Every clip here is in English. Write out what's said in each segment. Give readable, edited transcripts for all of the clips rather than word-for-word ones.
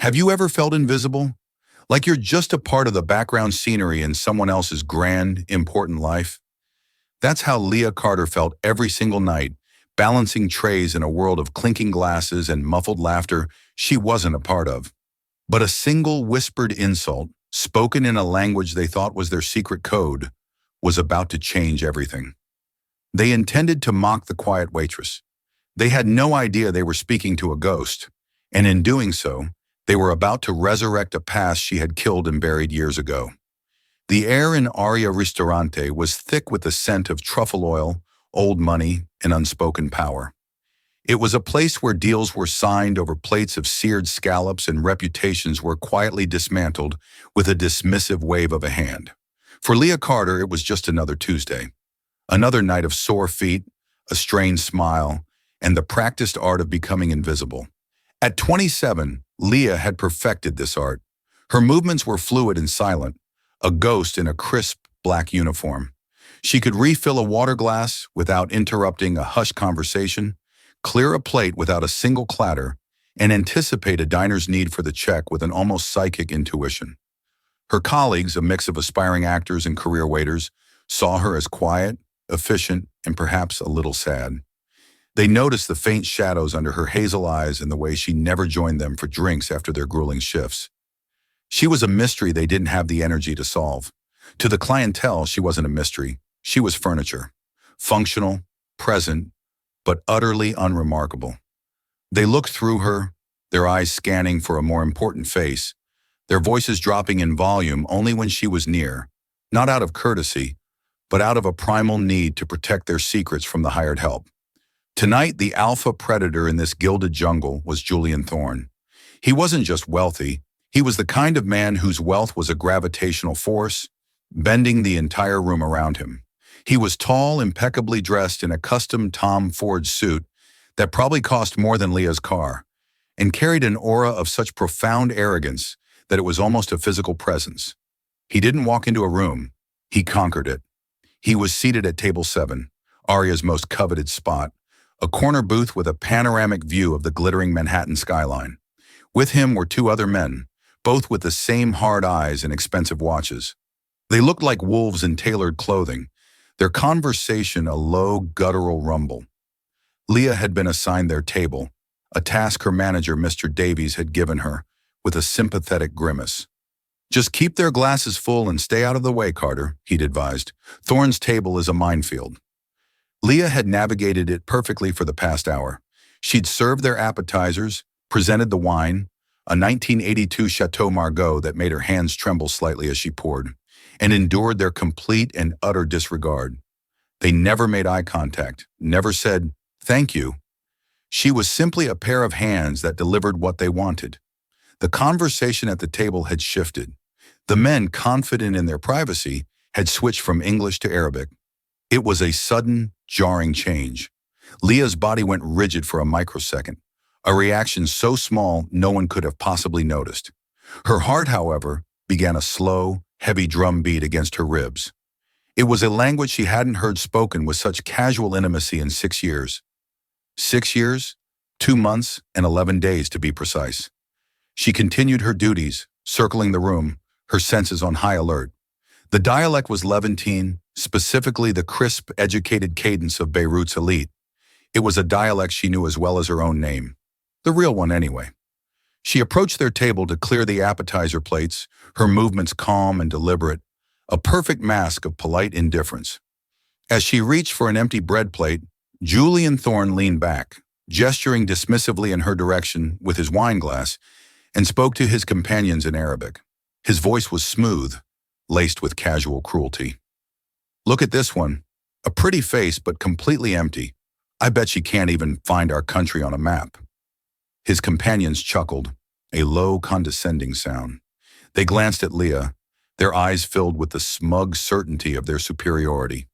Have you ever felt invisible? Like you're just a part of the background scenery in someone else's grand, important life? That's how Leah Carter felt every single night, balancing trays in a world of clinking glasses and muffled laughter she wasn't a part of. But a single whispered insult, spoken in a language they thought was their secret code, was about to change everything. They intended to mock the quiet waitress. They had no idea they were speaking to a ghost, and in doing so, they were about to resurrect a past she had killed and buried years ago. The air in Aria Ristorante was thick with the scent of truffle oil, old money, and unspoken power. It was a place where deals were signed over plates of seared scallops and reputations were quietly dismantled with a dismissive wave of a hand. For Leah Carter, it was just another Tuesday. Another night of sore feet, a strained smile, and the practiced art of becoming invisible. At 27, Leah had perfected this art. Her movements were fluid and silent, a ghost in a crisp black uniform. She could refill a water glass without interrupting a hushed conversation, clear a plate without a single clatter, and anticipate a diner's need for the check with an almost psychic intuition. Her colleagues, a mix of aspiring actors and career waiters, saw her as quiet, efficient, and perhaps a little sad. They noticed the faint shadows under her hazel eyes and the way she never joined them for drinks after their grueling shifts. She was a mystery they didn't have the energy to solve. To the clientele, she wasn't a mystery. She was furniture. Functional, present, but utterly unremarkable. They looked through her, their eyes scanning for a more important face, their voices dropping in volume only when she was near, not out of courtesy, but out of a primal need to protect their secrets from the hired help. Tonight, the alpha predator in this gilded jungle was Julian Thorne. He wasn't just wealthy, he was the kind of man whose wealth was a gravitational force, bending the entire room around him. He was tall, impeccably dressed in a custom Tom Ford suit that probably cost more than Leah's car, and carried an aura of such profound arrogance that it was almost a physical presence. He didn't walk into a room, he conquered it. He was seated at table 7, Aria's most coveted spot, a corner booth with a panoramic view of the glittering Manhattan skyline. With him were 2 other men, both with the same hard eyes and expensive watches. They looked like wolves in tailored clothing, their conversation a low, guttural rumble. Leah had been assigned their table, a task her manager, Mr. Davies, had given her, with a sympathetic grimace. "Just keep their glasses full and stay out of the way, Carter," he'd advised. "Thorne's table is a minefield." Leah had navigated it perfectly for the past hour. She'd served their appetizers, presented the wine, a 1982 Chateau Margaux that made her hands tremble slightly as she poured, and endured their complete and utter disregard. They never made eye contact, never said, "Thank you." She was simply a pair of hands that delivered what they wanted. The conversation at the table had shifted. The men, confident in their privacy, had switched from English to Arabic. It was a sudden, jarring change. Leah's body went rigid for a microsecond, a reaction so small no one could have possibly noticed. Her heart, however, began a slow, heavy drum beat against her ribs. It was a language she hadn't heard spoken with such casual intimacy in 6 years. 6 years, 2 months, and 11 days to be precise. She continued her duties, circling the room, her senses on high alert. The dialect was Levantine, specifically the crisp, educated cadence of Beirut's elite. It was a dialect she knew as well as her own name. The real one, anyway. She approached their table to clear the appetizer plates, her movements calm and deliberate, a perfect mask of polite indifference. As she reached for an empty bread plate, Julian Thorne leaned back, gesturing dismissively in her direction with his wine glass, and spoke to his companions in Arabic. His voice was smooth, laced with casual cruelty. "Look at this one. A pretty face, but completely empty. I bet she can't even find our country on a map." His companions chuckled, a low, condescending sound. They glanced at Leah, their eyes filled with the smug certainty of their superiority.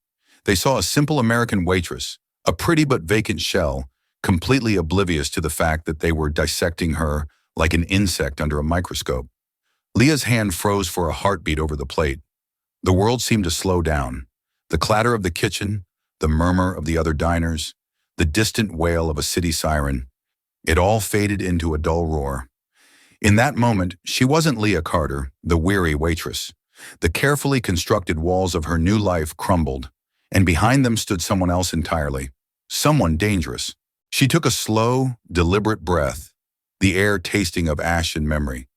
They saw a simple American waitress, a pretty but vacant shell, completely oblivious to the fact that they were dissecting her like an insect under a microscope. Leah's hand froze for a heartbeat over the plate. The world seemed to slow down. The clatter of the kitchen, the murmur of the other diners, the distant wail of a city siren, it all faded into a dull roar. In that moment, she wasn't Leah Carter, the weary waitress. The carefully constructed walls of her new life crumbled, and behind them stood someone else entirely. Someone dangerous. She took a slow, deliberate breath, the air tasting of ash and memory.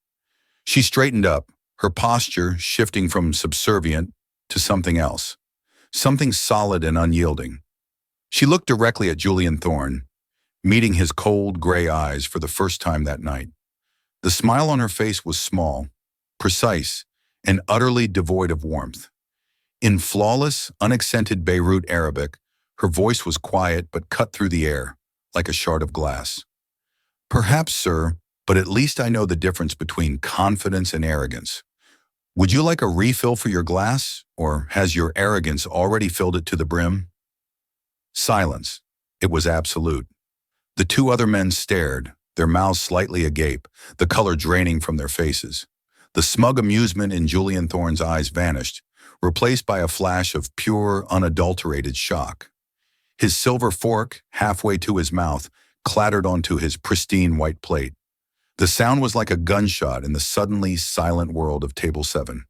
She straightened up, her posture shifting from subservient to something else, something solid and unyielding. She looked directly at Julian Thorne, meeting his cold, gray eyes for the first time that night. The smile on her face was small, precise, and utterly devoid of warmth. In flawless, unaccented Beirut Arabic, her voice was quiet but cut through the air, like a shard of glass. "Perhaps, sir, but at least I know the difference between confidence and arrogance. Would you like a refill for your glass, or has your arrogance already filled it to the brim?" Silence. It was absolute. The two other men stared, their mouths slightly agape, the color draining from their faces. The smug amusement in Julian Thorne's eyes vanished, replaced by a flash of pure, unadulterated shock. His silver fork, halfway to his mouth, clattered onto his pristine white plate. The sound was like a gunshot in the suddenly silent world of Table 7.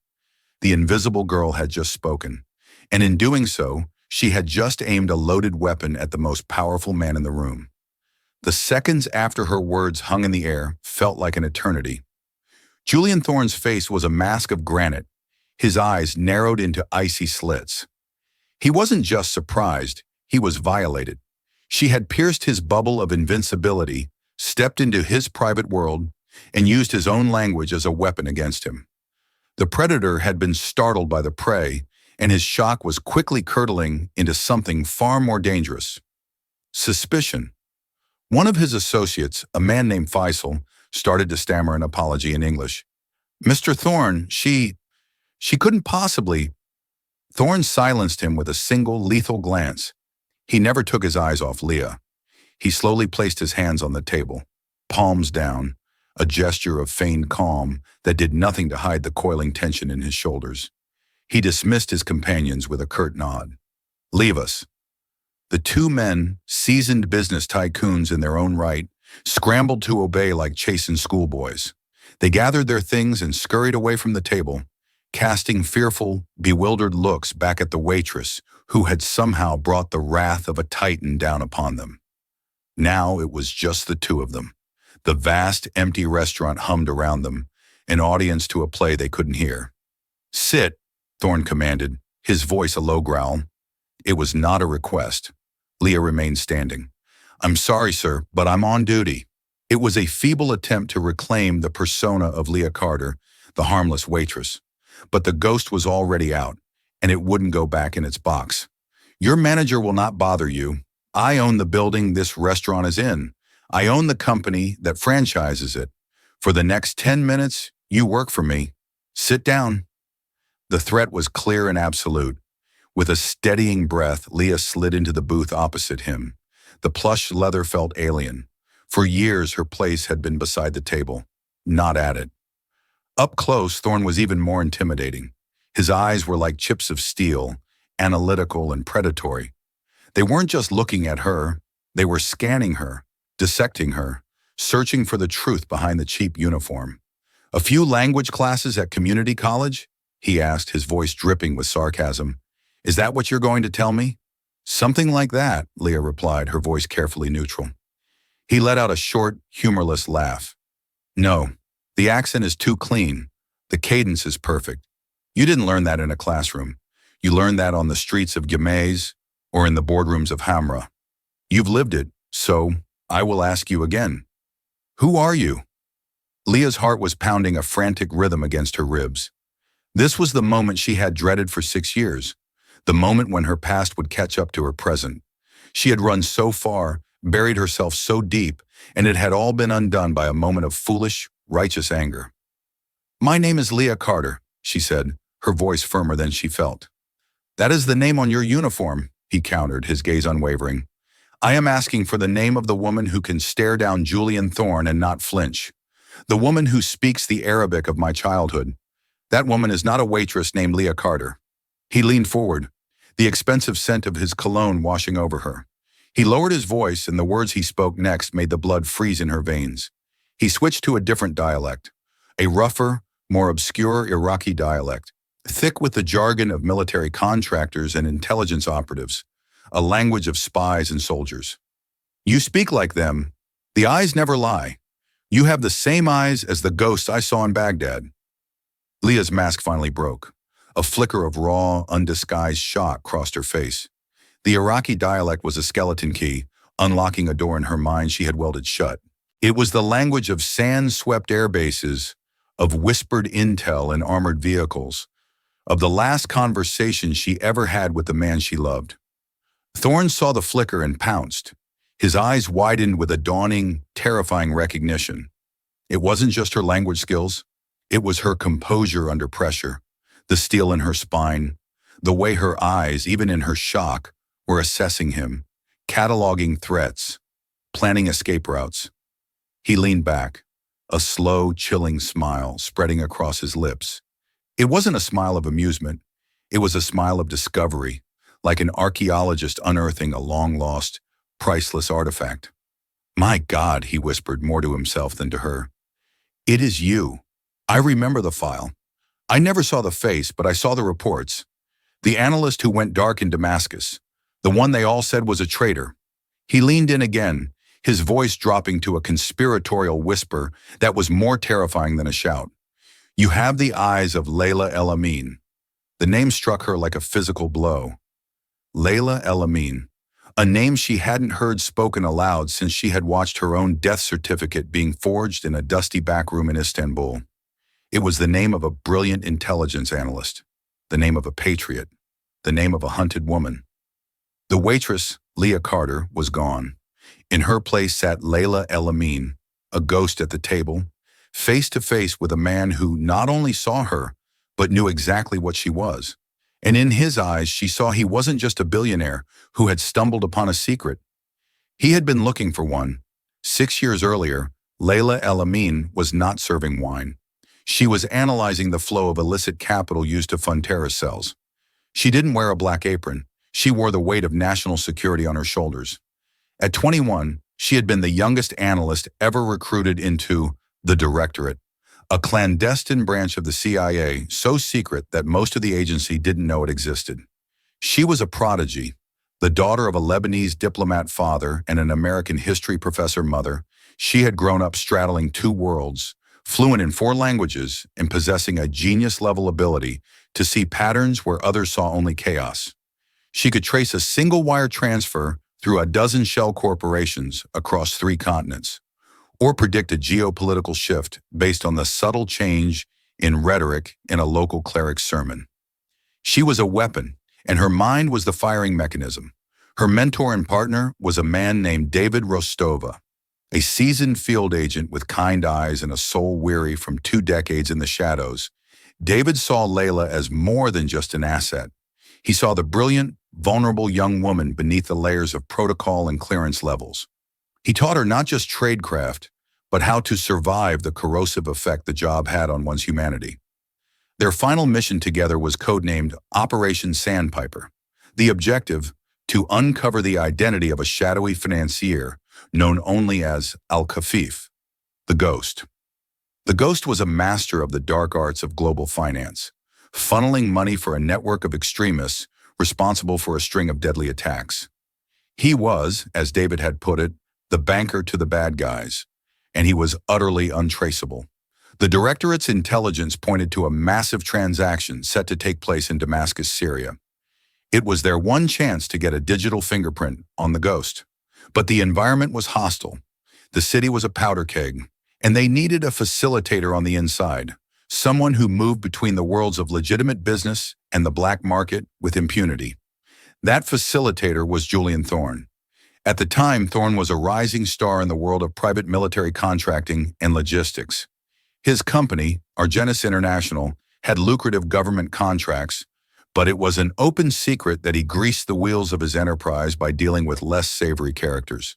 The invisible girl had just spoken, and in doing so, she had just aimed a loaded weapon at the most powerful man in the room. The seconds after her words hung in the air felt like an eternity. Julian Thorne's face was a mask of granite, his eyes narrowed into icy slits. He wasn't just surprised, he was violated. She had pierced his bubble of invincibility, stepped into his private world, and used his own language as a weapon against him. The predator had been startled by the prey, and his shock was quickly curdling into something far more dangerous. Suspicion. One of his associates, a man named Faisal, started to stammer an apology in English. "Mr. Thorne, she couldn't possibly." Thorne silenced him with a single lethal glance. He never took his eyes off Leah. He slowly placed his hands on the table, palms down, a gesture of feigned calm that did nothing to hide the coiling tension in his shoulders. He dismissed his companions with a curt nod. "Leave us." The two men, seasoned business tycoons in their own right, scrambled to obey like chastened schoolboys. They gathered their things and scurried away from the table, casting fearful, bewildered looks back at the waitress who had somehow brought the wrath of a titan down upon them. Now it was just the two of them. The vast, empty restaurant hummed around them, an audience to a play they couldn't hear. "Sit," Thorne commanded, his voice a low growl. It was not a request. Leah remained standing. "I'm sorry, sir, but I'm on duty." It was a feeble attempt to reclaim the persona of Leah Carter, the harmless waitress. But the ghost was already out, and it wouldn't go back in its box. "Your manager will not bother you. I own the building this restaurant is in. I own the company that franchises it. For the next 10 minutes, you work for me. Sit down." The threat was clear and absolute. With a steadying breath, Leah slid into the booth opposite him. The plush leather felt alien. For years, her place had been beside the table, not at it. Up close, Thorne was even more intimidating. His eyes were like chips of steel, analytical and predatory. They weren't just looking at her, they were scanning her, dissecting her, searching for the truth behind the cheap uniform. "A few language classes at community college?" he asked, his voice dripping with sarcasm. "Is that what you're going to tell me?" "Something like that," Leah replied, her voice carefully neutral. He let out a short, humorless laugh. "No, the accent is too clean. The cadence is perfect. You didn't learn that in a classroom. You learned that on the streets of Gemez or in the boardrooms of Hamra. You've lived it, so I will ask you again. Who are you?" Leah's heart was pounding a frantic rhythm against her ribs. This was the moment she had dreaded for 6 years. The moment when her past would catch up to her present. She had run so far, buried herself so deep, and it had all been undone by a moment of foolish, righteous anger. "My name is Leah Carter," she said, her voice firmer than she felt. "That is the name on your uniform," he countered, his gaze unwavering. "I am asking for the name of the woman who can stare down Julian Thorne and not flinch. The woman who speaks the Arabic of my childhood. That woman is not a waitress named Leah Carter." He leaned forward, the expensive scent of his cologne washing over her. He lowered his voice, and the words he spoke next made the blood freeze in her veins. He switched to a different dialect, a rougher, more obscure Iraqi dialect, thick with the jargon of military contractors and intelligence operatives, a language of spies and soldiers. You speak like them. The eyes never lie. You have the same eyes as the ghosts I saw in Baghdad. Leah's mask finally broke. A flicker of raw, undisguised shock crossed her face. The Iraqi dialect was a skeleton key, unlocking a door in her mind she had welded shut. It was the language of sand-swept air bases, of whispered intel in armored vehicles, of the last conversation she ever had with the man she loved. Thorne saw the flicker and pounced. His eyes widened with a dawning, terrifying recognition. It wasn't just her language skills. It was her composure under pressure, the steel in her spine, the way her eyes, even in her shock, were assessing him, cataloging threats, planning escape routes. He leaned back, a slow, chilling smile spreading across his lips. It wasn't a smile of amusement. It was a smile of discovery, like an archaeologist unearthing a long-lost, priceless artifact. "My God," he whispered more to himself than to her. "It is you. I remember the file. I never saw the face, but I saw the reports. The analyst who went dark in Damascus, the one they all said was a traitor." He leaned in again, his voice dropping to a conspiratorial whisper that was more terrifying than a shout. "You have the eyes of Layla El-Amin." The name struck her like a physical blow. Layla El-Amin, a name she hadn't heard spoken aloud since she had watched her own death certificate being forged in a dusty back room in Istanbul. It was the name of a brilliant intelligence analyst, the name of a patriot, the name of a hunted woman. The waitress, Leah Carter, was gone. In her place sat Layla El-Amin, a ghost at the table, face to face with a man who not only saw her, but knew exactly what she was. And in his eyes, she saw he wasn't just a billionaire who had stumbled upon a secret. He had been looking for one. 6 years earlier, Layla El-Amin was not serving wine. She was analyzing the flow of illicit capital used to fund terrorist cells. She didn't wear a black apron. She wore the weight of national security on her shoulders. At 21, she had been the youngest analyst ever recruited into the Directorate, a clandestine branch of the CIA so secret that most of the agency didn't know it existed. She was a prodigy, the daughter of a Lebanese diplomat father and an American history professor mother. She had grown up straddling two worlds, fluent in 4 languages and possessing a genius-level ability to see patterns where others saw only chaos. She could trace a single wire transfer through a dozen shell corporations across 3 continents, or predict a geopolitical shift based on the subtle change in rhetoric in a local cleric's sermon. She was a weapon, and her mind was the firing mechanism. Her mentor and partner was a man named David Rostova, a seasoned field agent with kind eyes and a soul weary from 2 decades in the shadows. David saw Layla as more than just an asset. He saw the brilliant, vulnerable young woman beneath the layers of protocol and clearance levels. He taught her not just tradecraft, but how to survive the corrosive effect the job had on one's humanity. Their final mission together was codenamed Operation Sandpiper. The objective, to uncover the identity of a shadowy financier known only as Al-Kafif, the Ghost. The Ghost was a master of the dark arts of global finance, funneling money for a network of extremists responsible for a string of deadly attacks. He was, as David had put it, the banker to the bad guys, and he was utterly untraceable. The Directorate's intelligence pointed to a massive transaction set to take place in Damascus, Syria. It was their one chance to get a digital fingerprint on the Ghost. But the environment was hostile. The city was a powder keg, and they needed a facilitator on the inside, someone who moved between the worlds of legitimate business and the black market with impunity. That facilitator was Julian Thorne. At the time, Thorne was a rising star in the world of private military contracting and logistics. His company, Argenis International, had lucrative government contracts, but it was an open secret that he greased the wheels of his enterprise by dealing with less savory characters.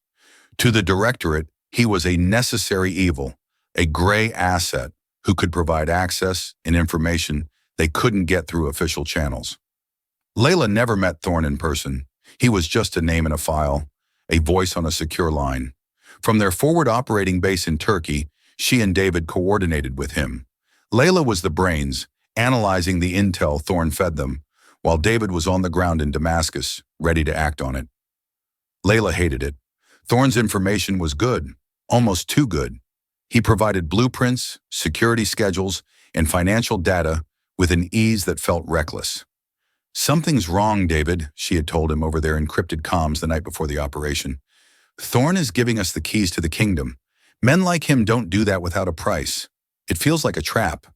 To the Directorate, he was a necessary evil, a gray asset who could provide access and information they couldn't get through official channels. Layla never met Thorne in person. He was just a name in a file, a voice on a secure line. From their forward operating base in Turkey, She and David coordinated with him. Layla was the brains, analyzing the intel Thorne fed them, while David was on the ground in Damascus, ready to act on it. Layla hated it. Thorne's information was good, almost too good. He provided blueprints, security schedules, and financial data with an ease that felt reckless. "Something's wrong, David," she had told him over their encrypted comms the night before the operation. "Thorne is giving us the keys to the kingdom. Men like him don't do that without a price. It feels like a trap."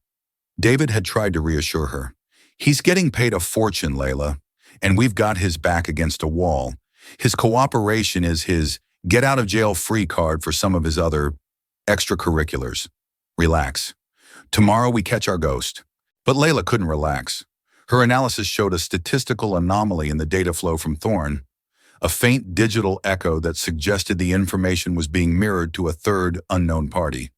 David had tried to reassure her. "He's getting paid a fortune, Layla, and we've got his back against a wall. His cooperation is his get-out-of-jail-free card for some of his other extracurriculars. Relax. Tomorrow we catch our ghost." But Layla couldn't relax. Her analysis showed a statistical anomaly in the data flow from Thorne, a faint digital echo that suggested the information was being mirrored to a third, unknown party.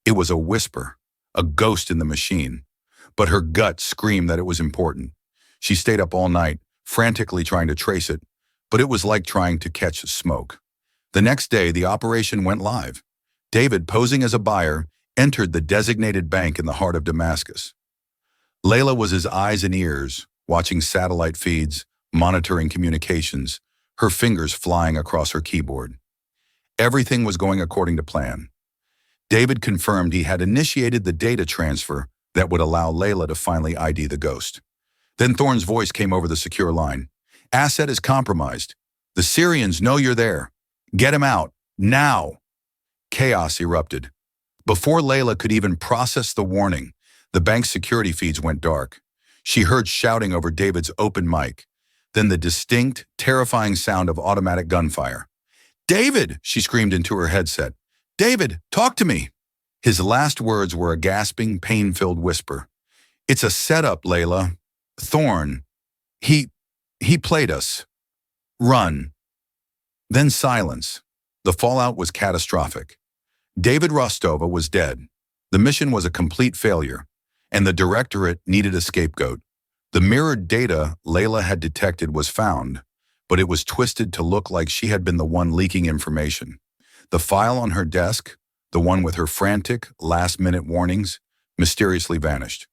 It was a whisper, a ghost in the machine, but her gut screamed that it was important. She stayed up all night, frantically trying to trace it, but it was like trying to catch smoke. The next day, the operation went live. David, posing as a buyer, entered the designated bank in the heart of Damascus. Layla was his eyes and ears, watching satellite feeds, monitoring communications, her fingers flying across her keyboard. Everything was going according to plan. David confirmed he had initiated the data transfer that would allow Layla to finally ID the ghost. Then Thorne's voice came over the secure line. "Asset is compromised. The Syrians know you're there. Get him out, now." Chaos erupted. Before Layla could even process the warning, the bank's security feeds went dark. She heard shouting over David's open mic, then the distinct, terrifying sound of automatic gunfire. "David!" she screamed into her headset. "David, talk to me!" His last words were a gasping, pain-filled whisper. "It's a setup, Layla. Thorne. He played us. Run." Then silence. The fallout was catastrophic. David Rostova was dead. The mission was a complete failure, and the directorate needed a scapegoat. The mirrored data Layla had detected was found, but it was twisted to look like she had been the one leaking information. The file on her desk, the one with her frantic, last-minute warnings, mysteriously vanished.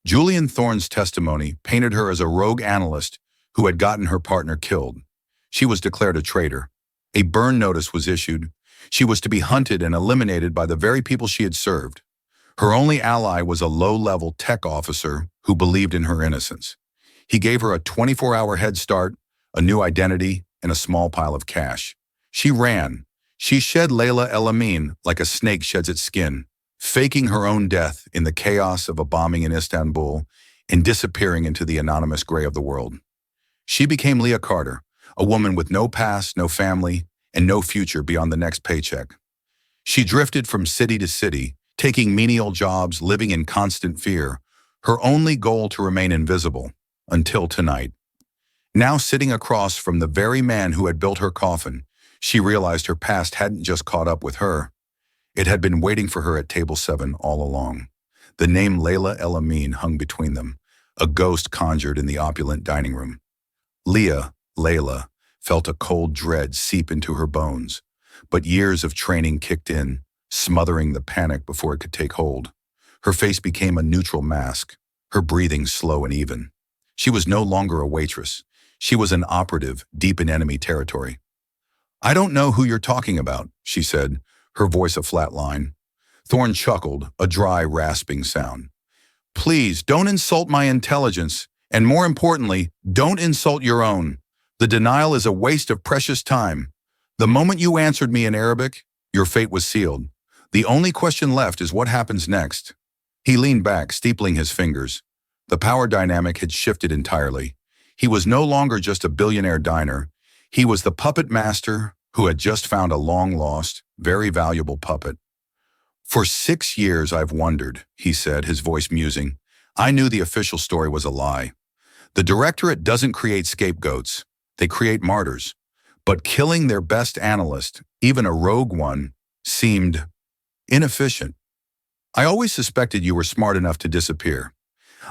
Julian Thorne's testimony painted her as a rogue analyst who had gotten her partner killed. She was declared a traitor. A burn notice was issued. She was to be hunted and eliminated by the very people she had served. Her only ally was a low-level tech officer who believed in her innocence. He gave her a 24-hour head start, a new identity, and a small pile of cash. She ran. She shed Layla El Amin like a snake sheds its skin, faking her own death in the chaos of a bombing in Istanbul and disappearing into the anonymous gray of the world. She became Leah Carter, a woman with no past, no family, and no future beyond the next paycheck. She drifted from city to city, taking menial jobs, living in constant fear, her only goal to remain invisible, until tonight. Now sitting across from the very man who had built her coffin, she realized her past hadn't just caught up with her. It had been waiting for her at table 7 all along. The name Layla El Amin hung between them, a ghost conjured in the opulent dining room. Leah, Layla, felt a cold dread seep into her bones, but years of training kicked in, smothering the panic before it could take hold. Her face became a neutral mask, her breathing slow and even. She was no longer a waitress. She was an operative deep in enemy territory. "I don't know who you're talking about," she said, her voice a flat line. Thorne chuckled, a dry, rasping sound. "Please, don't insult my intelligence, and more importantly, don't insult your own. The denial is a waste of precious time. The moment you answered me in Arabic, your fate was sealed. The only question left is what happens next." He leaned back, steepling his fingers. The power dynamic had shifted entirely. He was no longer just a billionaire diner. He was the puppet master who had just found a long-lost, very valuable puppet. "For 6 years I've wondered," he said, his voice musing. "I knew the official story was a lie. The directorate doesn't create scapegoats. They create martyrs. But killing their best analyst, even a rogue one, seemed inefficient. I always suspected you were smart enough to disappear.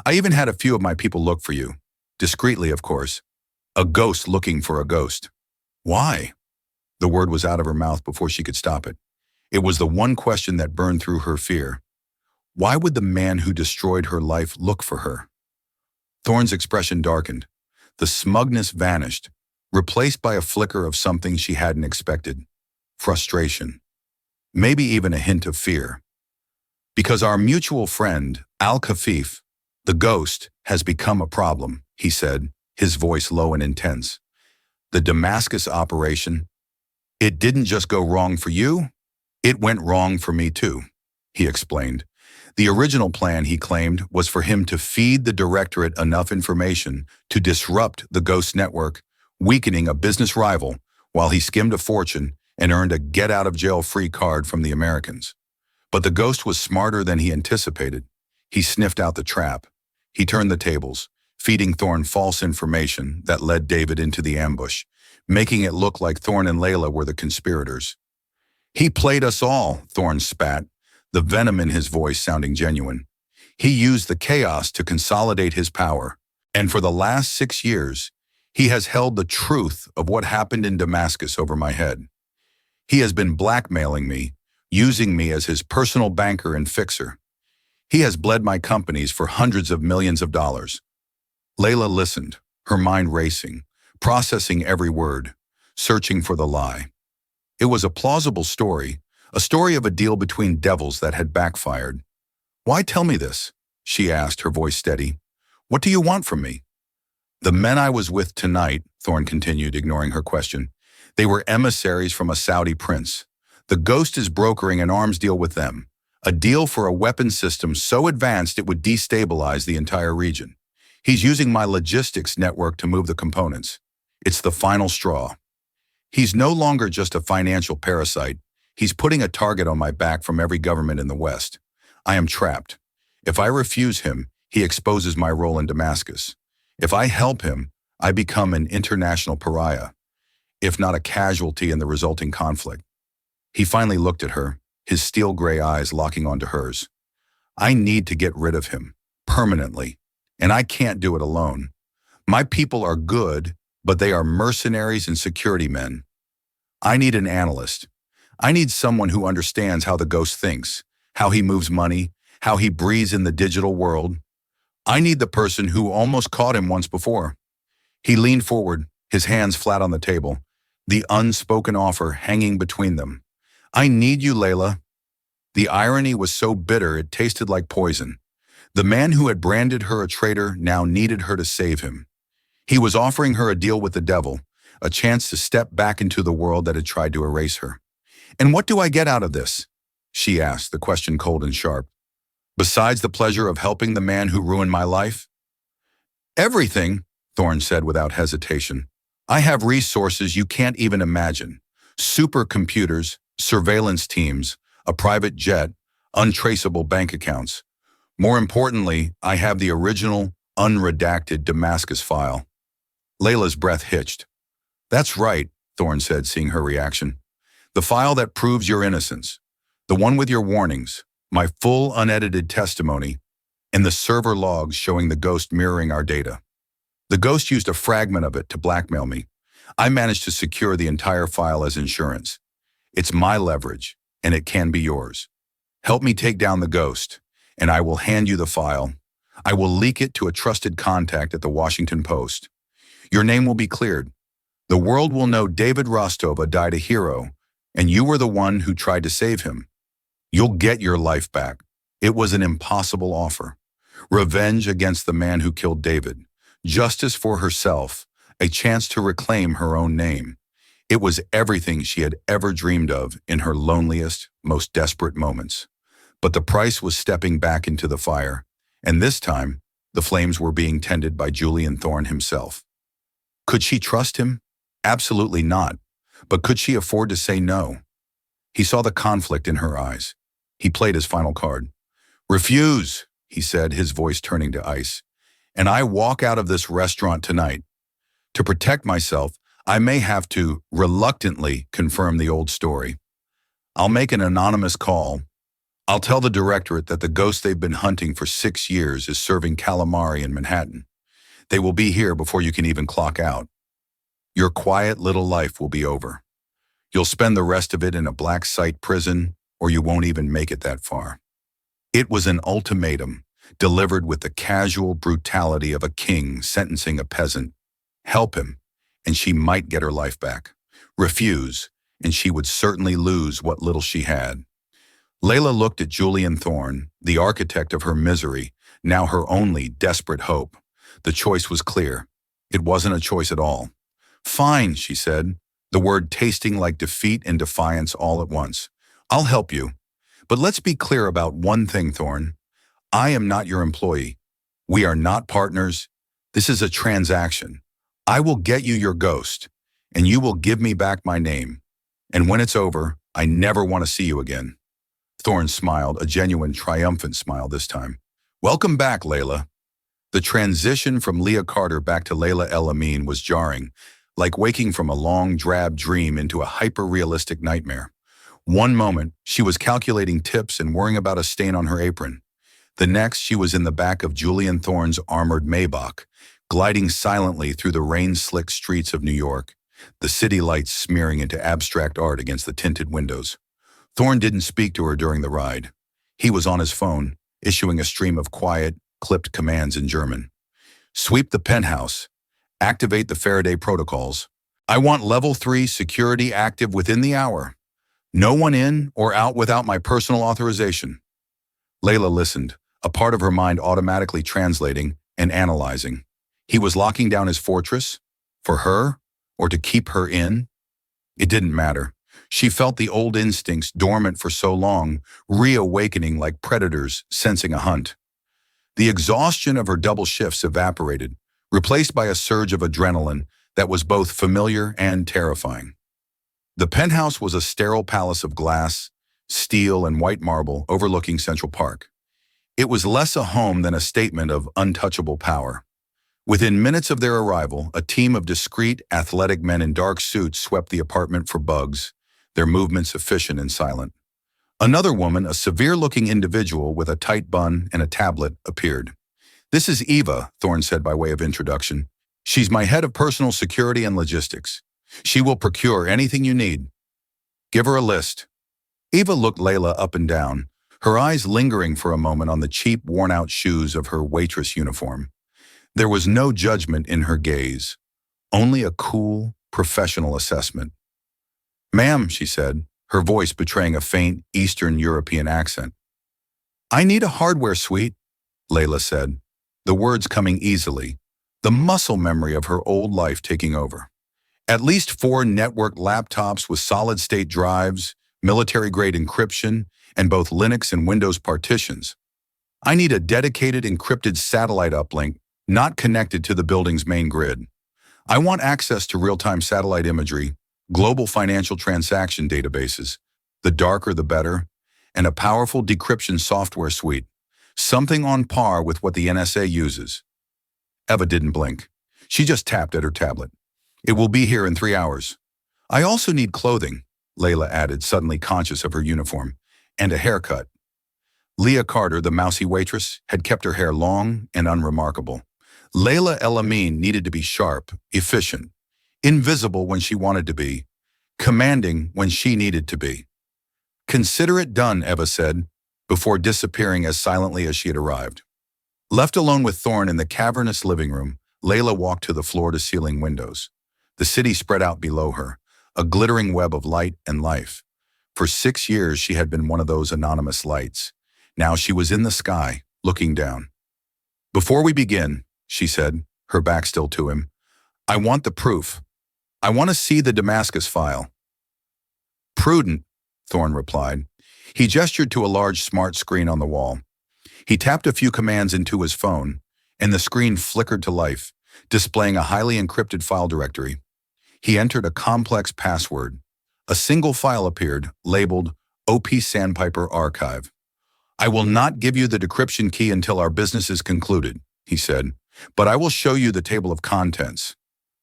I even had a few of my people look for you. Discreetly, of course. A ghost looking for a ghost." "Why?" The word was out of her mouth before she could stop it. It was the one question that burned through her fear. Why would the man who destroyed her life look for her? Thorne's expression darkened. The smugness vanished, replaced by a flicker of something she hadn't expected. Frustration. Maybe even a hint of fear. Because our mutual friend, Al-Khafif, the ghost, has become a problem, he said, his voice low and intense. The Damascus operation, it didn't just go wrong for you, it went wrong for me too, he explained. The original plan, he claimed, was for him to feed the directorate enough information to disrupt the ghost network, weakening a business rival while he skimmed a fortune and earned a get-out-of-jail-free card from the Americans. But the ghost was smarter than he anticipated. He sniffed out the trap. He turned the tables, feeding Thorne false information that led David into the ambush, making it look like Thorne and Layla were the conspirators. He played us all, Thorne spat, the venom in his voice sounding genuine. He used the chaos to consolidate his power, and for the last 6 years, he has held the truth of what happened in Damascus over my head. He has been blackmailing me, using me as his personal banker and fixer. He has bled my companies for hundreds of millions of dollars. Layla listened, her mind racing, processing every word, searching for the lie. It was a plausible story, a story of a deal between devils that had backfired. Why tell me this? She asked, her voice steady. What do you want from me? The men I was with tonight, Thorne continued, ignoring her question. They were emissaries from a Saudi prince. The ghost is brokering an arms deal with them, a deal for a weapon system so advanced it would destabilize the entire region. He's using my logistics network to move the components. It's the final straw. He's no longer just a financial parasite. He's putting a target on my back from every government in the West. I am trapped. If I refuse him, he exposes my role in Damascus. If I help him, I become an international pariah, if not a casualty in the resulting conflict. He finally looked at her, his steel gray eyes locking onto hers. I need to get rid of him, permanently, and I can't do it alone. My people are good, but they are mercenaries and security men. I need an analyst. I need someone who understands how the ghost thinks, how he moves money, how he breathes in the digital world. I need the person who almost caught him once before. He leaned forward, his hands flat on the table, the unspoken offer hanging between them. I need you, Layla. The irony was so bitter it tasted like poison. The man who had branded her a traitor now needed her to save him. He was offering her a deal with the devil, a chance to step back into the world that had tried to erase her. And what do I get out of this? She asked, the question cold and sharp. Besides the pleasure of helping the man who ruined my life? Everything, Thorne said without hesitation. I have resources you can't even imagine. Supercomputers, surveillance teams, a private jet, untraceable bank accounts. More importantly, I have the original, unredacted Damascus file. Layla's breath hitched. That's right, Thorne said, seeing her reaction. The file that proves your innocence. The one with your warnings, my full unedited testimony, and the server logs showing the ghost mirroring our data. The ghost used a fragment of it to blackmail me. I managed to secure the entire file as insurance. It's my leverage, and it can be yours. Help me take down the ghost, and I will hand you the file. I will leak it to a trusted contact at the Washington Post. Your name will be cleared. The world will know David Rostova died a hero, and you were the one who tried to save him. You'll get your life back. It was an impossible offer. Revenge against the man who killed David. Justice for herself. A chance to reclaim her own name. It was everything she had ever dreamed of in her loneliest, most desperate moments. But the price was stepping back into the fire, and this time, the flames were being tended by Julian Thorne himself. Could she trust him? Absolutely not. But could she afford to say no? He saw the conflict in her eyes. He played his final card. Refuse, he said, his voice turning to ice. And I walk out of this restaurant tonight. To protect myself, I may have to reluctantly confirm the old story. I'll make an anonymous call. I'll tell the directorate that the ghost they've been hunting for 6 years is serving calamari in Manhattan. They will be here before you can even clock out. Your quiet little life will be over. You'll spend the rest of it in a black site prison, or you won't even make it that far. It was an ultimatum, delivered with the casual brutality of a king sentencing a peasant. Help him, and she might get her life back. Refuse, and she would certainly lose what little she had. Layla looked at Julian Thorne, the architect of her misery, now her only desperate hope. The choice was clear. It wasn't a choice at all. Fine, she said, the word tasting like defeat and defiance all at once. I'll help you. But let's be clear about one thing, Thorne. I am not your employee. We are not partners. This is a transaction. I will get you your ghost, and you will give me back my name. And when it's over, I never want to see you again. Thorne smiled, a genuine, triumphant smile this time. Welcome back, Layla. The transition from Leah Carter back to Layla El-Amin was jarring, like waking from a long, drab dream into a hyper-realistic nightmare. One moment, she was calculating tips and worrying about a stain on her apron. The next, she was in the back of Julian Thorne's armored Maybach, gliding silently through the rain-slicked streets of New York, the city lights smearing into abstract art against the tinted windows. Thorne didn't speak to her during the ride. He was on his phone, issuing a stream of quiet, clipped commands in German. Sweep the penthouse. Activate the Faraday protocols. I want level 3 security active within the hour. No one in or out without my personal authorization. Layla listened, a part of her mind automatically translating and analyzing. He was locking down his fortress? For her? Or to keep her in? It didn't matter. She felt the old instincts dormant for so long, reawakening like predators sensing a hunt. The exhaustion of her double shifts evaporated, replaced by a surge of adrenaline that was both familiar and terrifying. The penthouse was a sterile palace of glass, steel, and white marble overlooking Central Park. It was less a home than a statement of untouchable power. Within minutes of their arrival, a team of discreet, athletic men in dark suits swept the apartment for bugs, their movements efficient and silent. Another woman, a severe-looking individual with a tight bun and a tablet, appeared. This is Eva, Thorne said by way of introduction. She's my head of personal security and logistics. She will procure anything you need. Give her a list. Eva looked Layla up and down, her eyes lingering for a moment on the cheap, worn-out shoes of her waitress uniform. There was no judgment in her gaze, only a cool, professional assessment. Ma'am, she said, her voice betraying a faint Eastern European accent. I need a hardware suite, Layla said, the words coming easily, the muscle memory of her old life taking over. At least 4 networked laptops with solid-state drives, military-grade encryption, and both Linux and Windows partitions. I need a dedicated encrypted satellite uplink, not connected to the building's main grid. I want access to real-time satellite imagery, global financial transaction databases, the darker the better, and a powerful decryption software suite, something on par with what the NSA uses. Eva didn't blink. She just tapped at her tablet. It will be here in 3 hours. I also need clothing, Layla added, suddenly conscious of her uniform, and a haircut. Leah Carter, the mousy waitress, had kept her hair long and unremarkable. Layla El-Amin needed to be sharp, efficient, invisible when she wanted to be, commanding when she needed to be. Consider it done, Eva said, before disappearing as silently as she had arrived. Left alone with Thorne in the cavernous living room, Layla walked to the floor-to-ceiling windows. The city spread out below her, a glittering web of light and life. For 6 years, she had been one of those anonymous lights. Now she was in the sky, looking down. Before we begin, she said, her back still to him, I want the proof. I want to see the Damascus file. Prudent, Thorne replied. He gestured to a large smart screen on the wall. He tapped a few commands into his phone, and the screen flickered to life, displaying a highly encrypted file directory. He entered a complex password. A single file appeared, labeled OP Sandpiper Archive. I will not give you the decryption key until our business is concluded, he said, but I will show you the table of contents.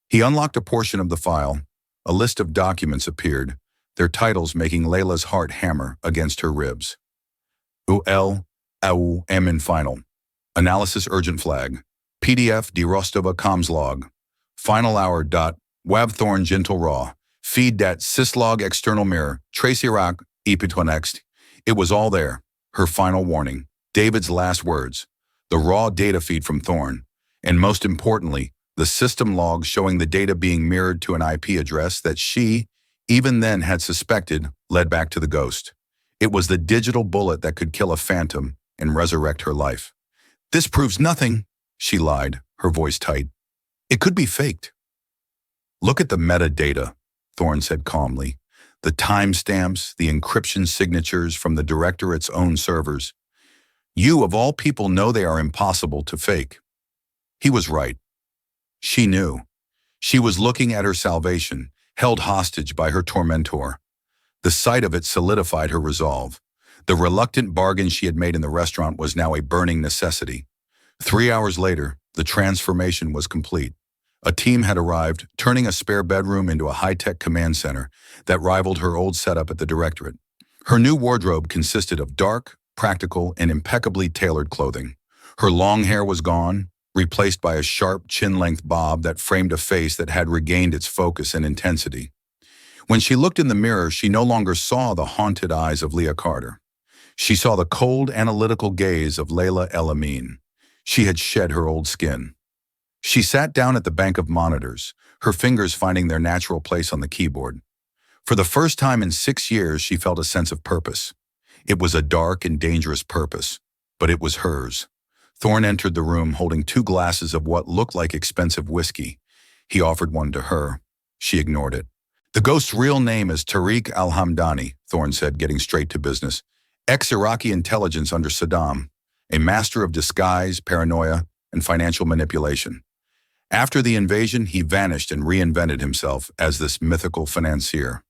He unlocked a portion of the file. A list of documents appeared, their titles making Layla's heart hammer against her ribs. UL, AU, M in final. Analysis urgent flag. PDF de Rostova comms log. Final hour dot. Wab Thorne gentle raw. Feed dat syslog external mirror. Trace Iraq, epitonext. It was all there. Her final warning, David's last words, the raw data feed from Thorne, and most importantly, the system logs showing the data being mirrored to an IP address that she, even then, had suspected led back to the ghost. It was the digital bullet that could kill a phantom and resurrect her life. This proves nothing, she lied, her voice tight. It could be faked. Look at the metadata, Thorne said calmly. The timestamps, the encryption signatures from the directorate's own servers. You, of all people, know they are impossible to fake. He was right. She knew. She was looking at her salvation, held hostage by her tormentor. The sight of it solidified her resolve. The reluctant bargain she had made in the restaurant was now a burning necessity. 3 hours later, the transformation was complete. A team had arrived, turning a spare bedroom into a high-tech command center that rivaled her old setup at the directorate. Her new wardrobe consisted of dark, practical, and impeccably tailored clothing. Her long hair was gone, replaced by a sharp, chin-length bob that framed a face that had regained its focus and intensity. When she looked in the mirror, she no longer saw the haunted eyes of Leah Carter. She saw the cold, analytical gaze of Layla El-Amin. She had shed her old skin. She sat down at the bank of monitors, her fingers finding their natural place on the keyboard. For the first time in 6 years, she felt a sense of purpose. It was a dark and dangerous purpose, but it was hers. Thorne entered the room holding 2 glasses of what looked like expensive whiskey. He offered one to her. She ignored it. The ghost's real name is Tariq al-Hamdani, Thorne said, getting straight to business. Ex-Iraqi intelligence under Saddam, a master of disguise, paranoia, and financial manipulation. After the invasion, he vanished and reinvented himself as this mythical financier.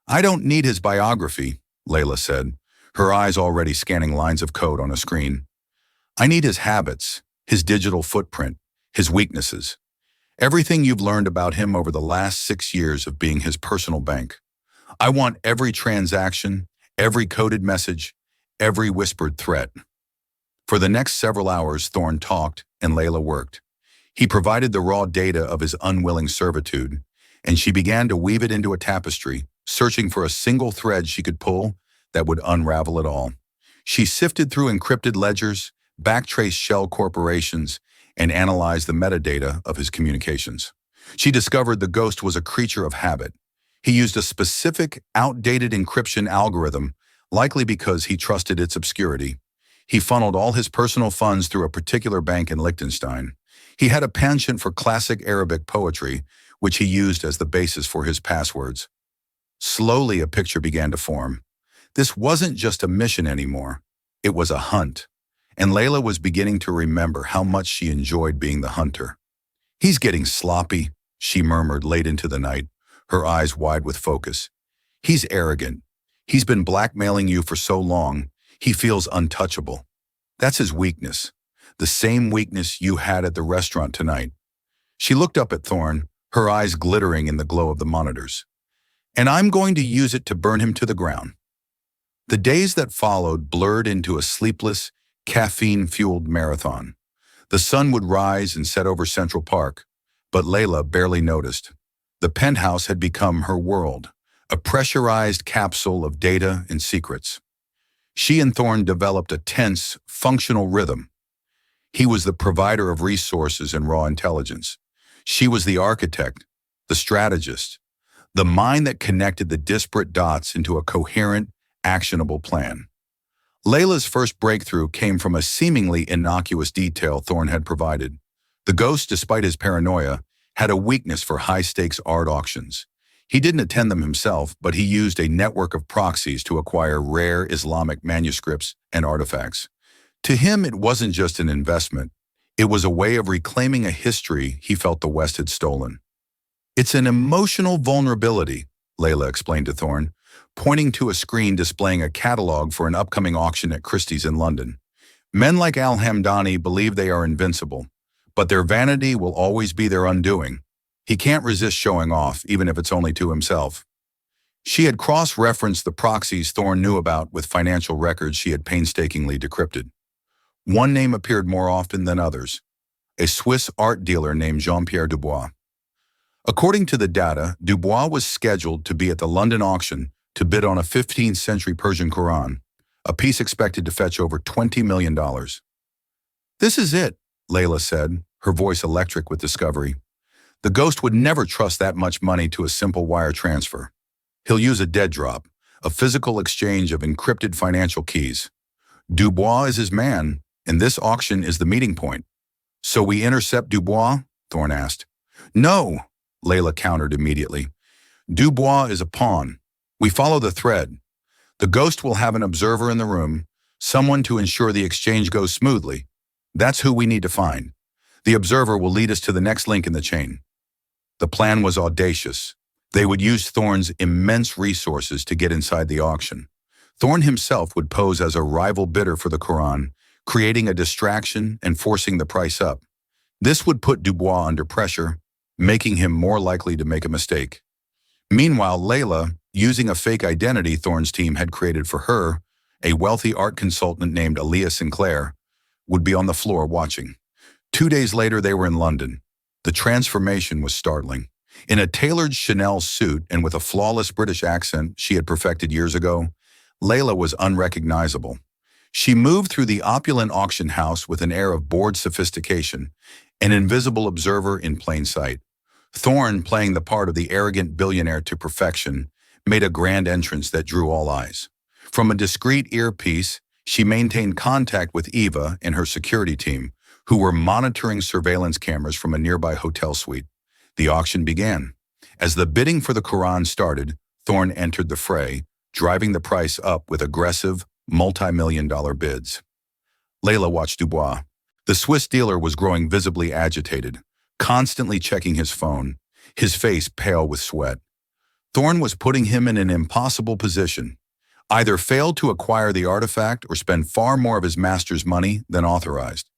I don't need his biography, Layla said, her eyes already scanning lines of code on a screen. I need his habits, his digital footprint, his weaknesses. Everything you've learned about him over the last 6 years of being his personal bank. I want every transaction, every coded message, every whispered threat. For the next several hours, Thorne talked and Layla worked. He provided the raw data of his unwilling servitude, and she began to weave it into a tapestry, searching for a single thread she could pull that would unravel it all. She sifted through encrypted ledgers, backtraced shell corporations, and analyzed the metadata of his communications. She discovered the ghost was a creature of habit. He used a specific, outdated encryption algorithm, likely because he trusted its obscurity. He funneled all his personal funds through a particular bank in Liechtenstein. He had a penchant for classic Arabic poetry, which he used as the basis for his passwords. Slowly, a picture began to form. This wasn't just a mission anymore. It was a hunt. And Layla was beginning to remember how much she enjoyed being the hunter. He's getting sloppy, she murmured late into the night, her eyes wide with focus. He's arrogant. He's been blackmailing you for so long, he feels untouchable. That's his weakness. The same weakness you had at the restaurant tonight. She looked up at Thorne, her eyes glittering in the glow of the monitors. And I'm going to use it to burn him to the ground. The days that followed blurred into a sleepless, caffeine-fueled marathon. The sun would rise and set over Central Park, but Layla barely noticed. The penthouse had become her world, a pressurized capsule of data and secrets. She and Thorne developed a tense, functional rhythm. He was the provider of resources and raw intelligence. She was the architect, the strategist, the mind that connected the disparate dots into a coherent, actionable plan. Layla's first breakthrough came from a seemingly innocuous detail Thorne had provided. The ghost, despite his paranoia, had a weakness for high-stakes art auctions. He didn't attend them himself, but he used a network of proxies to acquire rare Islamic manuscripts and artifacts. To him, it wasn't just an investment. It was a way of reclaiming a history he felt the West had stolen. It's an emotional vulnerability, Layla explained to Thorne, pointing to a screen displaying a catalog for an upcoming auction at Christie's in London. Men like al-Hamdani believe they are invincible, but their vanity will always be their undoing. He can't resist showing off, even if it's only to himself. She had cross-referenced the proxies Thorne knew about with financial records she had painstakingly decrypted. One name appeared more often than others, a Swiss art dealer named Jean-Pierre Dubois. According to the data, Dubois was scheduled to be at the London auction to bid on a 15th century Persian Quran, a piece expected to fetch over $20 million. This is it, Layla said, her voice electric with discovery. The ghost would never trust that much money to a simple wire transfer. He'll use a dead drop, a physical exchange of encrypted financial keys. Dubois is his man, and this auction is the meeting point. So we intercept Dubois? Thorne asked. No, Layla countered immediately. Dubois is a pawn. We follow the thread. The ghost will have an observer in the room, someone to ensure the exchange goes smoothly. That's who we need to find. The observer will lead us to the next link in the chain. The plan was audacious. They would use Thorne's immense resources to get inside the auction. Thorne himself would pose as a rival bidder for the Quran, creating a distraction and forcing the price up. This would put Dubois under pressure, making him more likely to make a mistake. Meanwhile, Layla, using a fake identity Thorne's team had created for her, a wealthy art consultant named Aaliyah Sinclair, would be on the floor watching. 2 days later, they were in London. The transformation was startling. In a tailored Chanel suit and with a flawless British accent she had perfected years ago, Layla was unrecognizable. She moved through the opulent auction house with an air of bored sophistication, an invisible observer in plain sight. Thorne, playing the part of the arrogant billionaire to perfection, made a grand entrance that drew all eyes. From a discreet earpiece, she maintained contact with Eva and her security team, who were monitoring surveillance cameras from a nearby hotel suite. The auction began. As the bidding for the Quran started, Thorne entered the fray, driving the price up with aggressive, multi-million-dollar bids. Layla watched Dubois. The Swiss dealer was growing visibly agitated, constantly checking his phone, his face pale with sweat. Thorne was putting him in an impossible position. Either fail to acquire the artifact or spend far more of his master's money than authorized.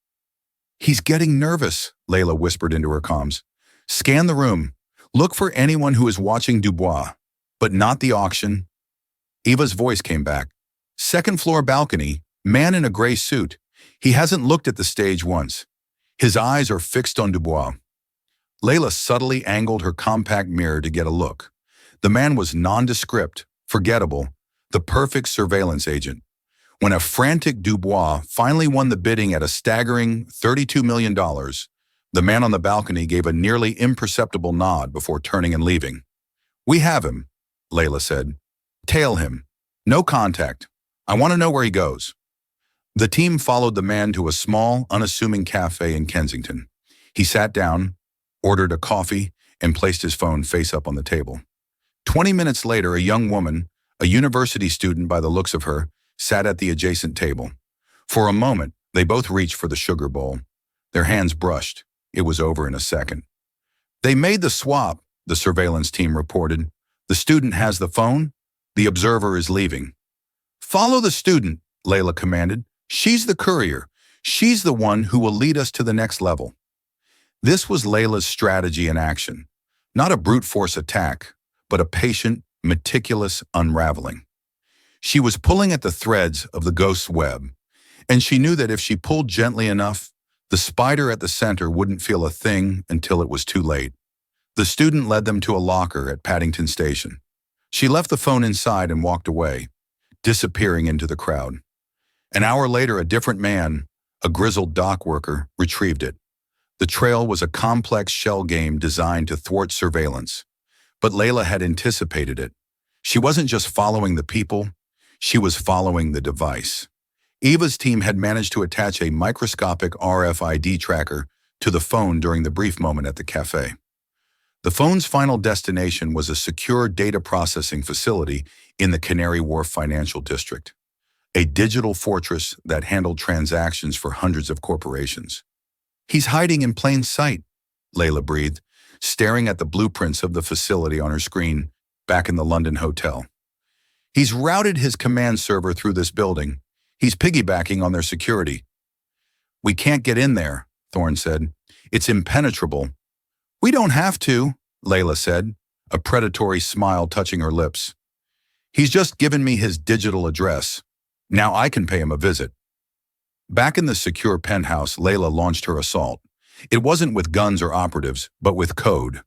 He's getting nervous, Layla whispered into her comms. Scan the room. Look for anyone who is watching Dubois, but not the auction. Eva's voice came back. Second floor balcony, man in a gray suit. He hasn't looked at the stage once. His eyes are fixed on Dubois. Layla subtly angled her compact mirror to get a look. The man was nondescript, forgettable, the perfect surveillance agent. When a frantic Dubois finally won the bidding at a staggering $32 million, the man on the balcony gave a nearly imperceptible nod before turning and leaving. We have him, Layla said. Tail him. No contact. I want to know where he goes. The team followed the man to a small, unassuming cafe in Kensington. He sat down, ordered a coffee, and placed his phone face up on the table. 20 minutes later, a young woman, a university student by the looks of her, sat at the adjacent table. For a moment, they both reached for the sugar bowl. Their hands brushed. It was over in a second. They made the swap, the surveillance team reported. The student has the phone. The observer is leaving. Follow the student, Layla commanded. She's the courier. She's the one who will lead us to the next level. This was Layla's strategy in action. Not a brute force attack, but a patient, meticulous unraveling. She was pulling at the threads of the ghost's web, and she knew that if she pulled gently enough, the spider at the center wouldn't feel a thing until it was too late. The student led them to a locker at Paddington Station. She left the phone inside and walked away, disappearing into the crowd. An hour later, a different man, a grizzled dock worker, retrieved it. The trail was a complex shell game designed to thwart surveillance. But Layla had anticipated it. She wasn't just following the people, she was following the device. Eva's team had managed to attach a microscopic RFID tracker to the phone during the brief moment at the cafe. The phone's final destination was a secure data processing facility in the Canary Wharf Financial District, a digital fortress that handled transactions for hundreds of corporations. He's hiding in plain sight, Layla breathed, staring at the blueprints of the facility on her screen back in the London hotel. He's routed his command server through this building. He's piggybacking on their security. We can't get in there, Thorne said. It's impenetrable. We don't have to, Layla said, a predatory smile touching her lips. He's just given me his digital address. Now I can pay him a visit. Back in the secure penthouse, Layla launched her assault. It wasn't with guns or operatives, but with code.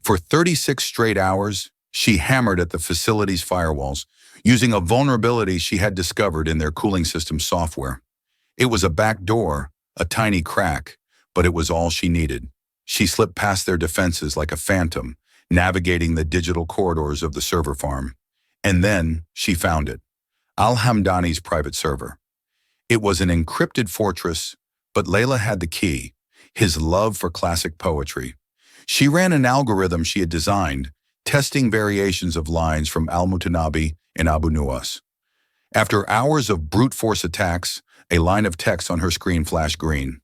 For 36 straight hours, She hammered at the facility's firewalls, using a vulnerability she had discovered in their cooling system software. It was a back door, a tiny crack, but it was all she needed. She slipped past their defenses like a phantom, navigating the digital corridors of the server farm. And then she found it, Al-Hamdani's private server. It was an encrypted fortress, but Layla had the key, his love for classic poetry. She ran an algorithm she had designed, testing variations of lines from Al-Mutanabi and Abu Nuwas. After hours of brute force attacks, a line of text on her screen flashed green.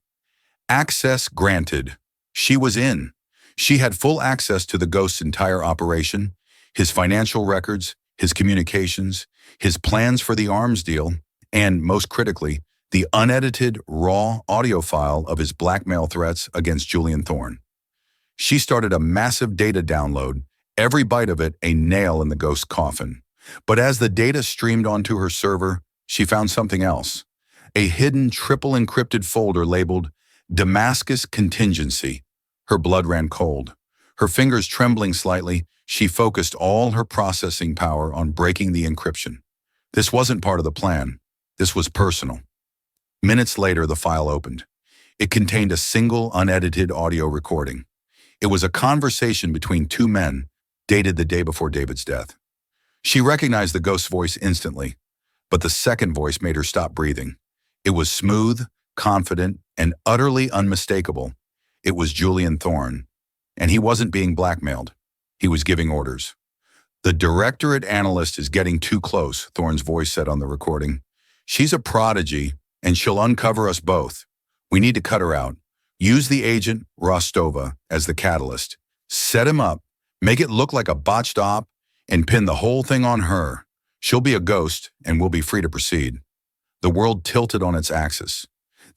Access granted. She was in. She had full access to the ghost's entire operation, his financial records, his communications, his plans for the arms deal, and, most critically, the unedited, raw audio file of his blackmail threats against Julian Thorne. She started a massive data download, every byte of it a nail in the ghost's coffin. But as the data streamed onto her server, she found something else. A hidden triple encrypted folder labeled Damascus Contingency. Her blood ran cold. Her fingers trembling slightly, she focused all her processing power on breaking the encryption. This wasn't part of the plan. This was personal. Minutes later, the file opened. It contained a single unedited audio recording. It was a conversation between two men, dated the day before David's death. She recognized the ghost's voice instantly, but the second voice made her stop breathing. It was smooth, confident, and utterly unmistakable. It was Julian Thorne, and he wasn't being blackmailed. He was giving orders. "The directorate analyst is getting too close," Thorne's voice said on the recording. "She's a prodigy, and she'll uncover us both. We need to cut her out. Use the agent, Rostova, as the catalyst. Set him up, make it look like a botched op, and pin the whole thing on her. She'll be a ghost, and we'll be free to proceed." The world tilted on its axis.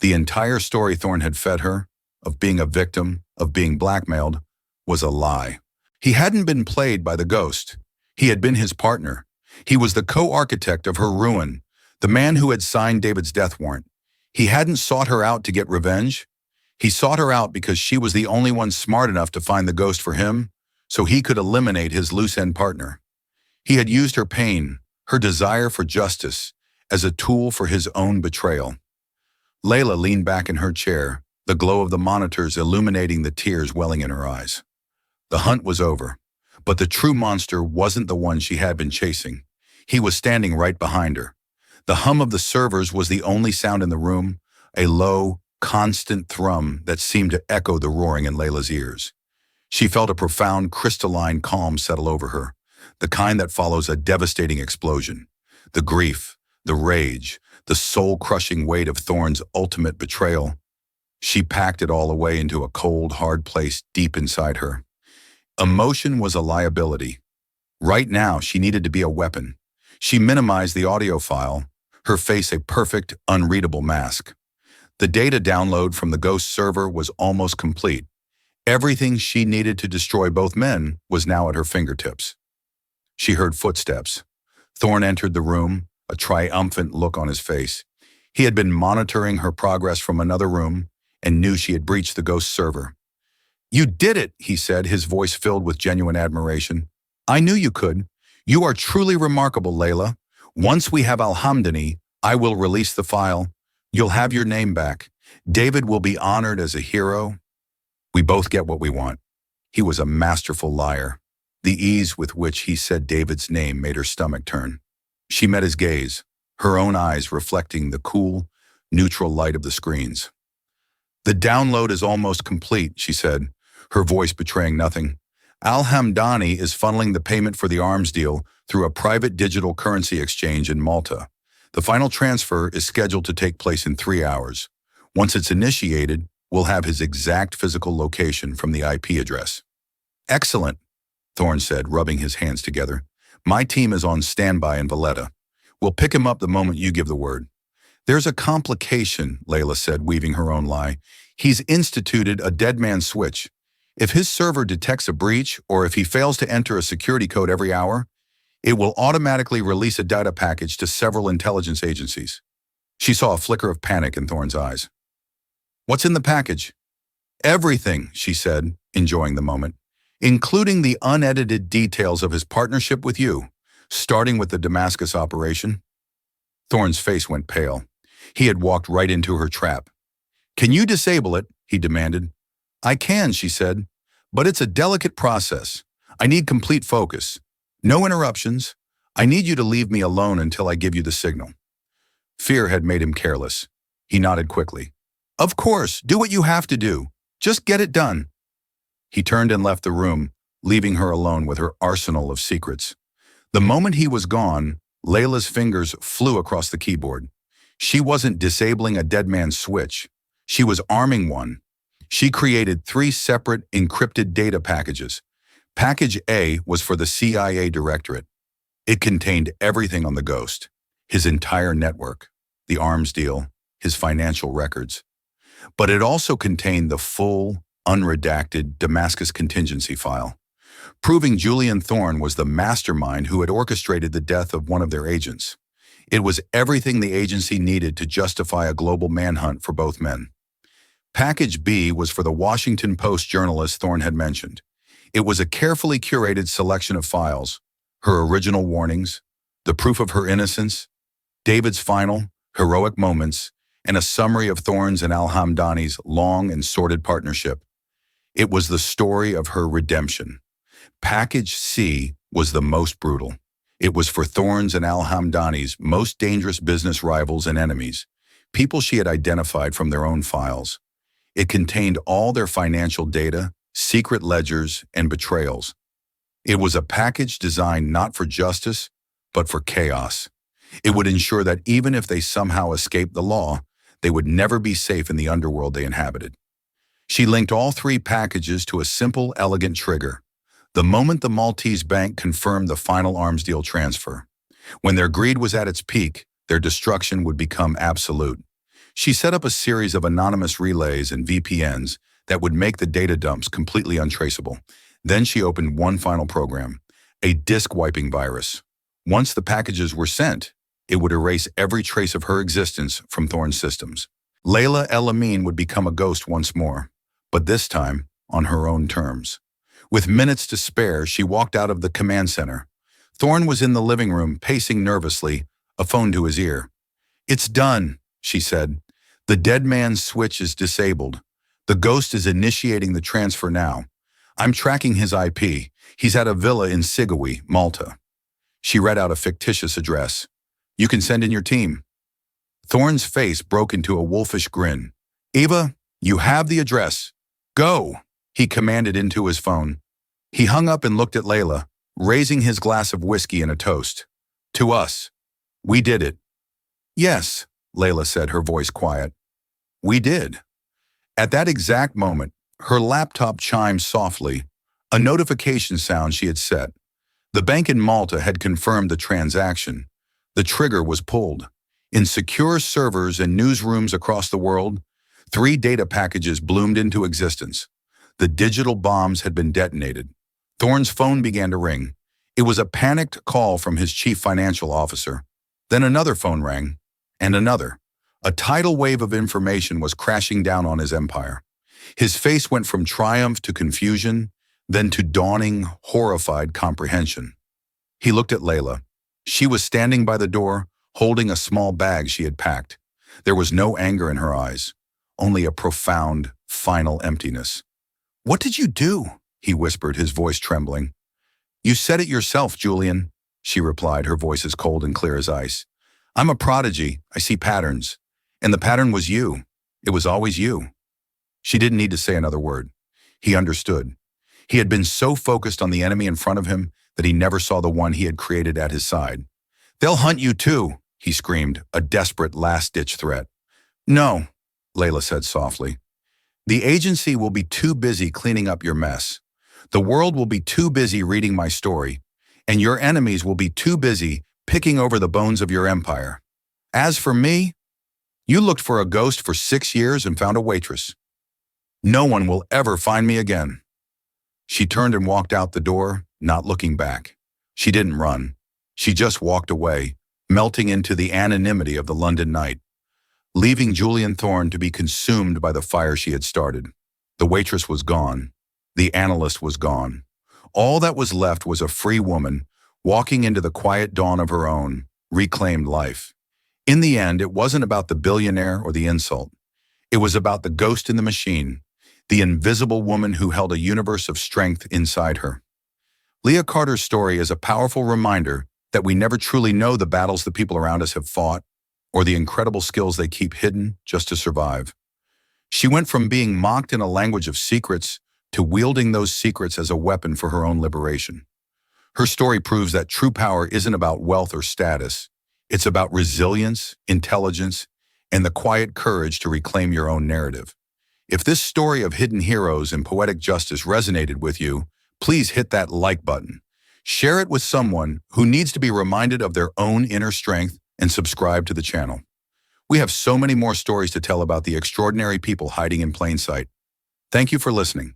The entire story Thorne had fed her, of being a victim, of being blackmailed, was a lie. He hadn't been played by the ghost. He had been his partner. He was the co-architect of her ruin, the man who had signed David's death warrant. He hadn't sought her out to get revenge. He sought her out because she was the only one smart enough to find the ghost for him, so he could eliminate his loose-end partner. He had used her pain, her desire for justice, as a tool for his own betrayal. Layla leaned back in her chair, the glow of the monitors illuminating the tears welling in her eyes. The hunt was over, but the true monster wasn't the one she had been chasing. He was standing right behind her. The hum of the servers was the only sound in the room, a low, constant thrum that seemed to echo the roaring in Layla's ears. She felt a profound, crystalline calm settle over her, the kind that follows a devastating explosion. The grief, the rage, the soul-crushing weight of Thorne's ultimate betrayal. She packed it all away into a cold, hard place deep inside her. Emotion was a liability. Right now, she needed to be a weapon. She minimized the audio file, her face a perfect, unreadable mask. The data download from the ghost server was almost complete. Everything she needed to destroy both men was now at her fingertips. She heard footsteps. Thorne entered the room, a triumphant look on his face. He had been monitoring her progress from another room and knew she had breached the ghost server. "You did it," he said, his voice filled with genuine admiration. "I knew you could. You are truly remarkable, Layla. Once we have Al-Hamdani, I will release the file. You'll have your name back. David will be honored as a hero. We both get what we want." He was a masterful liar. The ease with which he said David's name made her stomach turn. She met his gaze, her own eyes reflecting the cool, neutral light of the screens. "The download is almost complete," she said, her voice betraying nothing. "Al-Hamdani is funneling the payment for the arms deal through a private digital currency exchange in Malta. The final transfer is scheduled to take place in 3 hours. Once it's initiated, we'll have his exact physical location from the IP address." "Excellent," Thorne said, rubbing his hands together. "My team is on standby in Valletta. We'll pick him up the moment you give the word." "There's a complication," Layla said, weaving her own lie. "He's instituted a dead man switch. If his server detects a breach, or if he fails to enter a security code every hour, it will automatically release a data package to several intelligence agencies." She saw a flicker of panic in Thorne's eyes. "What's in the package?" "Everything," she said, enjoying the moment. including the unedited details of his partnership with you, starting with the Damascus operation. Thorne's face went pale. He had walked right into her trap. "Can you disable it?" he demanded. "I can," she said, "but it's a delicate process. I need complete focus. No interruptions. I need you to leave me alone until I give you the signal." Fear had made him careless. He nodded quickly. "Of course, do what you have to do. Just get it done." He turned and left the room, leaving her alone with her arsenal of secrets. The moment he was gone, Layla's fingers flew across the keyboard. She wasn't disabling a dead man's switch. She was arming one. She created 3 separate encrypted data packages. Package A was for the CIA directorate. It contained everything on the ghost, his entire network, the arms deal, his financial records. But it also contained the full, unredacted Damascus contingency file, proving Julian Thorne was the mastermind who had orchestrated the death of one of their agents. It was everything the agency needed to justify a global manhunt for both men. Package B was for the Washington Post journalist Thorne had mentioned. It was a carefully curated selection of files, her original warnings, the proof of her innocence, David's final, heroic moments, and a summary of Thorne's and al-Hamdani's long and sordid partnership. It was the story of her redemption. Package C was the most brutal. It was for Thorne's and al-Hamdani's most dangerous business rivals and enemies, people she had identified from their own files. It contained all their financial data, secret ledgers, and betrayals. It was a package designed not for justice, but for chaos. It would ensure that even if they somehow escaped the law, they would never be safe in the underworld they inhabited. She linked all 3 packages to a simple, elegant trigger. The moment the Maltese bank confirmed the final arms deal transfer. When their greed was at its peak, their destruction would become absolute. She set up a series of anonymous relays and VPNs that would make the data dumps completely untraceable. Then she opened one final program, a disk-wiping virus. Once the packages were sent, it would erase every trace of her existence from Thorne's systems. Layla El-Amin would become a ghost once more, but this time on her own terms. With minutes to spare, she walked out of the command center. Thorne was in the living room, pacing nervously, a phone to his ear. "It's done," she said. "The dead man's switch is disabled. The ghost is initiating the transfer now. I'm tracking his IP. He's at a villa in Sigawi, Malta." She read out a fictitious address. "You can send in your team." Thorne's face broke into a wolfish grin. "Eva, you have the address. Go," he commanded into his phone. He hung up and looked at Layla, raising his glass of whiskey in a toast. "To us. We did it." "Yes," Layla said, her voice quiet. "We did." At that exact moment, her laptop chimed softly, a notification sound she had set. The bank in Malta had confirmed the transaction. The trigger was pulled. In secure servers and newsrooms across the world, 3 data packages bloomed into existence. The digital bombs had been detonated. Thorne's phone began to ring. It was a panicked call from his chief financial officer. Then another phone rang, and another. A tidal wave of information was crashing down on his empire. His face went from triumph to confusion, then to dawning, horrified comprehension. He looked at Layla. She was standing by the door, holding a small bag she had packed. There was no anger in her eyes, only a profound, final emptiness. "What did you do?" he whispered, his voice trembling. "You said it yourself, Julian," she replied, her voice as cold and clear as ice. "I'm a prodigy. I see patterns. And the pattern was you. It was always you." She didn't need to say another word. He understood. He had been so focused on the enemy in front of him that he never saw the one he had created at his side. "They'll hunt you too," he screamed, a desperate last-ditch threat. "No," Layla said softly. "The agency will be too busy cleaning up your mess. The world will be too busy reading my story, and your enemies will be too busy picking over the bones of your empire. As for me, you looked for a ghost for 6 years and found a waitress. No one will ever find me again." She turned and walked out the door, not looking back. She didn't run. She just walked away, melting into the anonymity of the London night, leaving Julian Thorne to be consumed by the fire she had started. The waitress was gone. The analyst was gone. All that was left was a free woman, walking into the quiet dawn of her own, reclaimed life. In the end, it wasn't about the billionaire or the insult. It was about the ghost in the machine, the invisible woman who held a universe of strength inside her. Leah Carter's story is a powerful reminder that we never truly know the battles the people around us have fought or the incredible skills they keep hidden just to survive. She went from being mocked in a language of secrets to wielding those secrets as a weapon for her own liberation. Her story proves that true power isn't about wealth or status. It's about resilience, intelligence, and the quiet courage to reclaim your own narrative. If this story of hidden heroes and poetic justice resonated with you, please hit that like button. Share it with someone who needs to be reminded of their own inner strength and subscribe to the channel. We have so many more stories to tell about the extraordinary people hiding in plain sight. Thank you for listening.